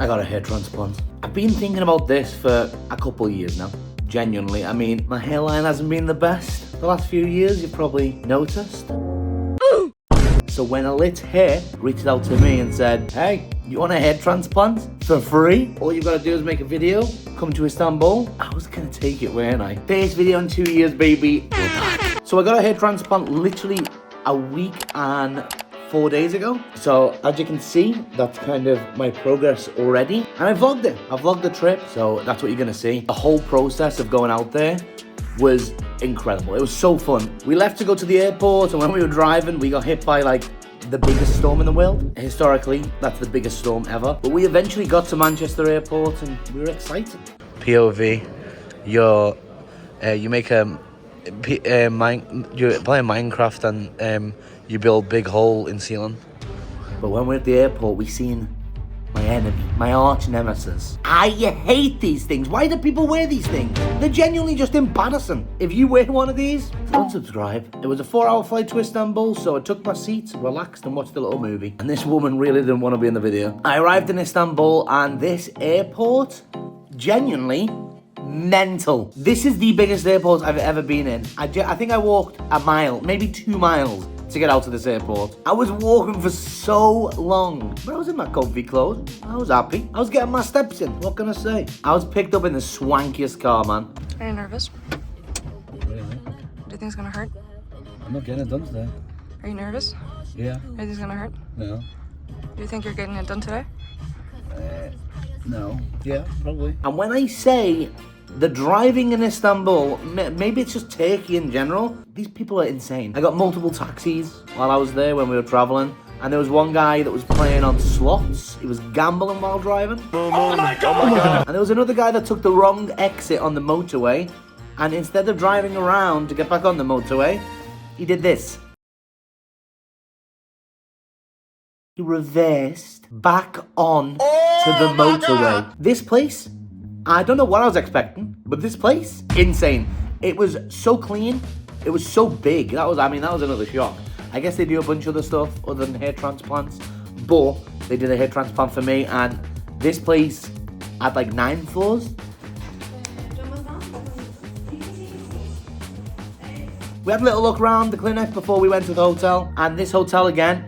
I got a hair transplant. I've been thinking about this for a couple of years now. Genuinely, I mean, my hairline hasn't been the best the last few years, you've probably noticed. So when Elithair reached out to me and said, hey, you want a hair transplant for free? All you've got to do is make a video, come to Istanbul. I was gonna take it, weren't I? First video in 2 years, baby. We're back. So I got a hair transplant literally a week and 4 days ago. So as you can see, that's kind of my progress already. And I vlogged it. I vlogged the trip. So that's what you're gonna see. The whole process of going out there was incredible. It was so fun. We left to go to the airport, and when we were driving, we got hit by like the biggest storm in the world. Historically, that's the biggest storm ever. But we eventually got to Manchester airport and we were excited. POV, you make you're playing Minecraft and you build big hole in ceiling. But when we're at the airport, we seen my enemy, my arch nemesis. I hate these things. Why do people wear these things? They're genuinely just embarrassing. If you wear one of these, unsubscribe. It was a 4-hour flight to Istanbul, so I took my seat, relaxed, and watched a little movie. And this woman really didn't want to be in the video. I arrived in Istanbul, and this airport, genuinely mental. This is the biggest airport I've ever been in. I think I walked a mile, maybe 2 miles, to get out of this airport. I was walking for so long, but I was in my comfy clothes. I was happy. I was getting my steps in. What can I say? I was picked up in the swankiest car, man. Are you nervous? Really? Do you think it's gonna hurt? I'm not getting it done today. Are you nervous? Yeah. Do you think it's gonna hurt? No. Do you think you're getting it done today? No. Yeah, probably. And when I say the driving in Istanbul, maybe it's just Turkey in general, these people are insane. I got multiple taxis while I was there when we were traveling, and there was one guy that was playing on slots. He was gambling while driving. Oh my God! And there was another guy that took the wrong exit on the motorway, and instead of driving around to get back on the motorway, he did this. He reversed back on to the motorway. This place, I don't know what I was expecting, but this place, insane. It was so clean. It was so big. That was another shock. I guess they do a bunch of other stuff other than hair transplants, but they did a hair transplant for me, and this place had like 9 floors. We had a little look around the clinic before we went to the hotel, and this hotel again,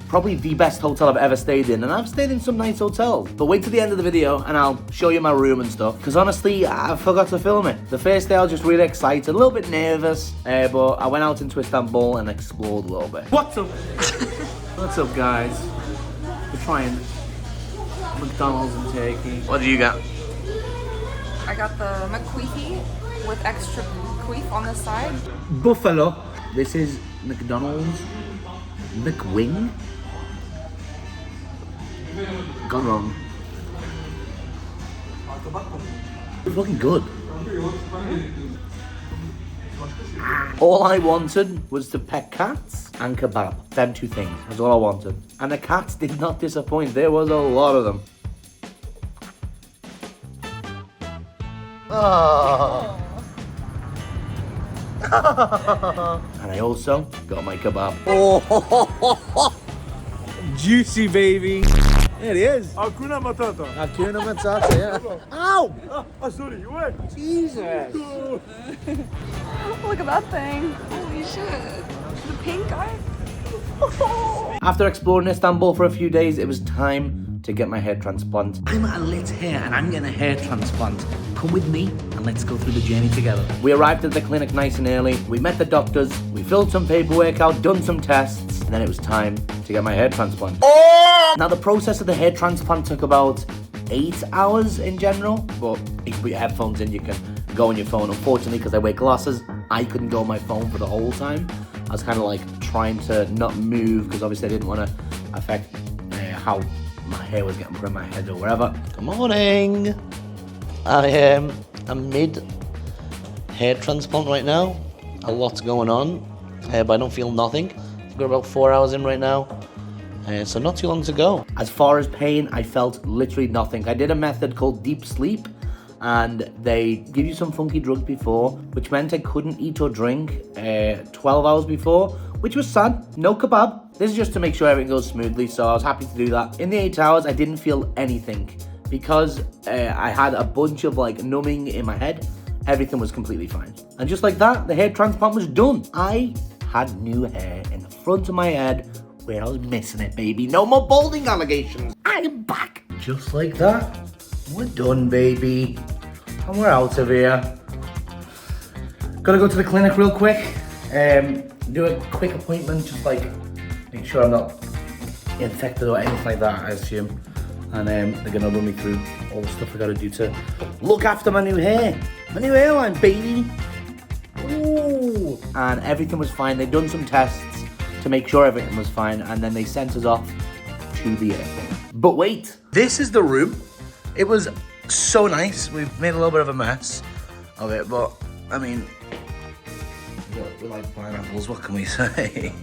probably the best hotel I've ever stayed in, and I've stayed in some nice hotels. But wait till the end of the video and I'll show you my room and stuff, because honestly, I forgot to film it. The first day I was just really excited, a little bit nervous, but I went out into Istanbul and explored a little bit. What's up? What's up, guys? We're trying McDonald's in Turkey. What do you got? I got the McQueefy with extra queef on the side. Buffalo. This is McDonald's McWing. Gone wrong. It's fucking good. All I wanted was to pet cats and kebab. Them 2 things. That's all I wanted. And the cats did not disappoint. There was a lot of them. Oh. And I also got my kebab. Oh, juicy, baby. There it is. Hakuna Matata. Hakuna Matata, yeah. Ow! Sorry, you went. Jesus. Look at that thing. Holy shit. The pink guy. After exploring Istanbul for a few days, it was time to get my hair transplant. I'm at Elithair and I'm getting a hair transplant. Come with me and let's go through the journey together. We arrived at the clinic nice and early. We met the doctors. We filled some paperwork out, done some tests, and then it was time to get my hair transplant. Oh! Now the process of the hair transplant took about 8 hours in general, but if you put your headphones in, you can go on your phone. Unfortunately, because I wear glasses, I couldn't go on my phone for the whole time. I was kind of like trying to not move because obviously I didn't want to affect how my hair was getting put in my head or whatever. Good morning. I'm mid hair transplant right now. A lot's going on, but I don't feel nothing. We're about 4 hours in right now, so not too long to go. As far as pain, I felt literally nothing. I did a method called deep sleep, and they give you some funky drugs before, which meant I couldn't eat or drink 12 hours before, which was sad. No kebab. This is just to make sure everything goes smoothly, so I was happy to do that. In the 8 hours, I didn't feel anything. because I had a bunch of like numbing in my head, everything was completely fine. And just like that, the hair transplant was done. I had new hair in the front of my head where I was missing it, baby. No more balding allegations. I am back. Just like that. We're done, baby. And we're out of here. Gotta go to the clinic real quick. Do a quick appointment, just like make sure I'm not infected or anything like that, I assume. And they're gonna run me through all the stuff I gotta do to look after my new hair. My new hairline, baby. Ooh. And everything was fine. They'd done some tests to make sure everything was fine, and then they sent us off to the airport. But wait, this is the room. It was so nice. We've made a little bit of a mess of it, but I mean, we like pineapples, what can we say?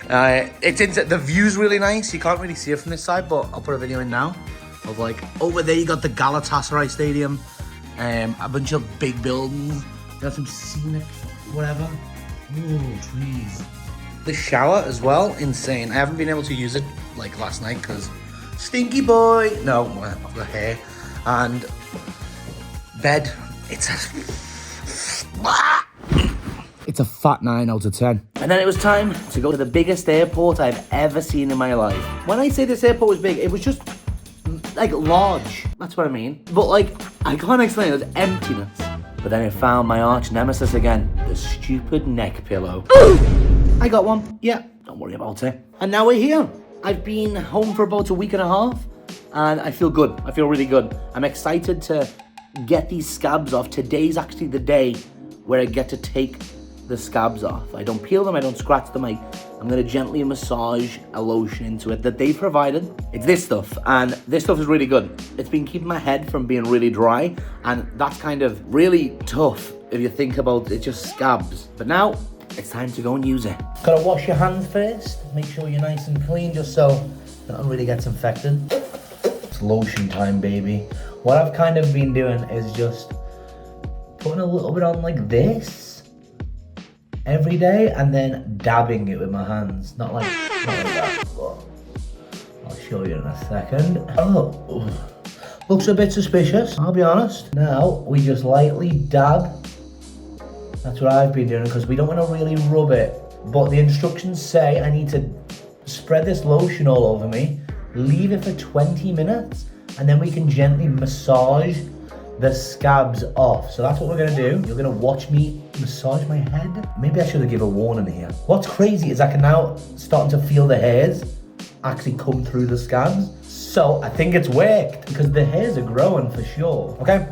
The view's really nice. You can't really see it from this side, but I'll put a video in now of like, over there you got the Galatasaray Stadium, a bunch of big buildings, you got some scenic, whatever. Ooh, trees. The shower as well, insane. I haven't been able to use it like last night because stinky boy. No, I've got hair. And bed, it's a fat 9 out of 10. And then it was time to go to the biggest airport I've ever seen in my life. When I say this airport was big, it was just like large. That's what I mean. But like, I can't explain it. It was emptiness. But then I found my arch nemesis again, the stupid neck pillow. I got one. Yeah, don't worry about it. And now we're here. I've been home for about a week and a half, and I feel good. I feel really good. I'm excited to get these scabs off. Today's actually the day where I get to take the scabs off. I don't peel them, I don't scratch them. I'm gonna gently massage a lotion into it that they've provided. It's this stuff, and this stuff is really good. It's been keeping my head from being really dry, and that's kind of really tough if you think about it, just scabs. But now, it's time to go and use it. Gotta wash your hands first, make sure you're nice and clean just so nothing really gets infected. It's lotion time, baby. What I've kind of been doing is just putting a little bit on like this every day and then dabbing it with my hands. Not like that, but I'll show you in a second. Oh, looks a bit suspicious, I'll be honest. Now, we just lightly dab. That's what I've been doing because we don't want to really rub it. But the instructions say I need to spread this lotion all over me, leave it for 20 minutes, and then we can gently massage the scabs off. So that's what we're gonna do. You're gonna watch me massage my head. Maybe I should have given a warning here. What's crazy is I can now starting to feel the hairs actually come through the scabs. So I think it's worked because the hairs are growing for sure. Okay,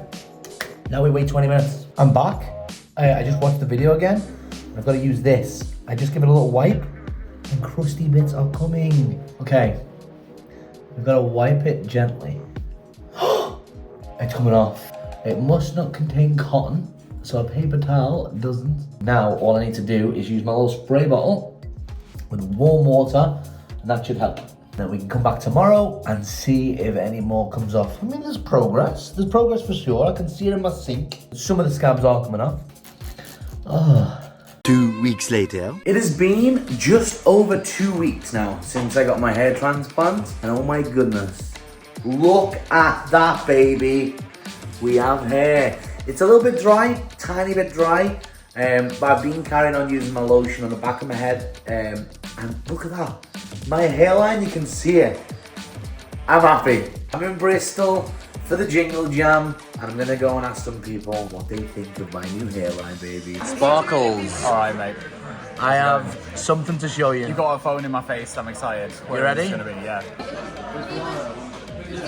now we wait 20 minutes. I'm back. I just watched the video again. I've got to use this. I just give it a little wipe and crusty bits are coming. Okay, we've got to wipe it gently. It's coming off. It must not contain cotton, so a paper towel doesn't. Now, all I need to do is use my little spray bottle with warm water, and that should help. Then we can come back tomorrow and see if any more comes off. I mean, there's progress. There's progress for sure. I can see it in my sink. Some of the scabs are coming off. 2 weeks later. It has been just over 2 weeks now since I got my hair transplant, and oh my goodness. Look at that, baby. We have hair. It's a little bit dry, tiny bit dry, but I've been carrying on using my lotion on the back of my head, and look at that. My hairline, you can see it. I'm happy. I'm in Bristol for the Jingle Jam, and I'm gonna go and ask some people what they think of my new hairline, baby. Sparkles. All right, mate. I have something to show you. You got a phone in my face. I'm excited. You ready? It's gonna be, yeah.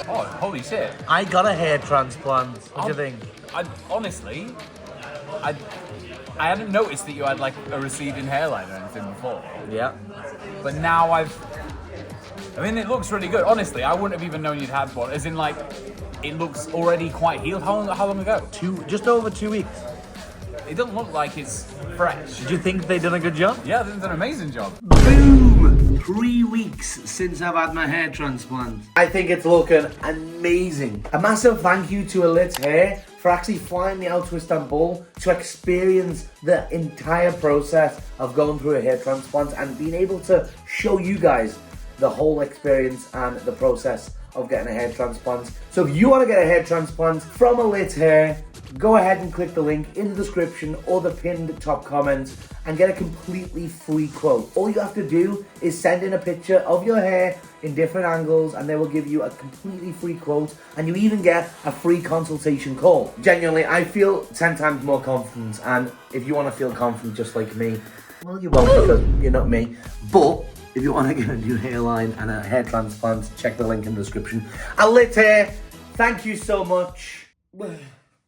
Oh, holy shit! I got a hair transplant. What do you think? Honestly, I hadn't noticed that you had like a receding hairline or anything before. Yeah. But now I mean, it looks really good. Honestly, I wouldn't have even known you'd had one. As in, like, it looks already quite healed. How long ago? Just over 2 weeks. It doesn't look like it's fresh. Did you think they done a good job? Yeah, they've done an amazing job. Boom! 3 weeks since I've had my hair transplant. I think it's looking amazing. A massive thank you to Elithair for actually flying me out to Istanbul to experience the entire process of going through a hair transplant and being able to show you guys the whole experience and the process of getting a hair transplant. So if you want to get a hair transplant from Elithair, go ahead and click the link in the description or the pinned top comment and get a completely free quote. All you have to do is send in a picture of your hair in different angles and they will give you a completely free quote, and you even get a free consultation call. Genuinely, I feel 10 times more confident, and if you want to feel confident just like me, well, you won't because you're not me. But if you want to get a new hairline and a hair transplant, check the link in the description. Elithair, thank you so much.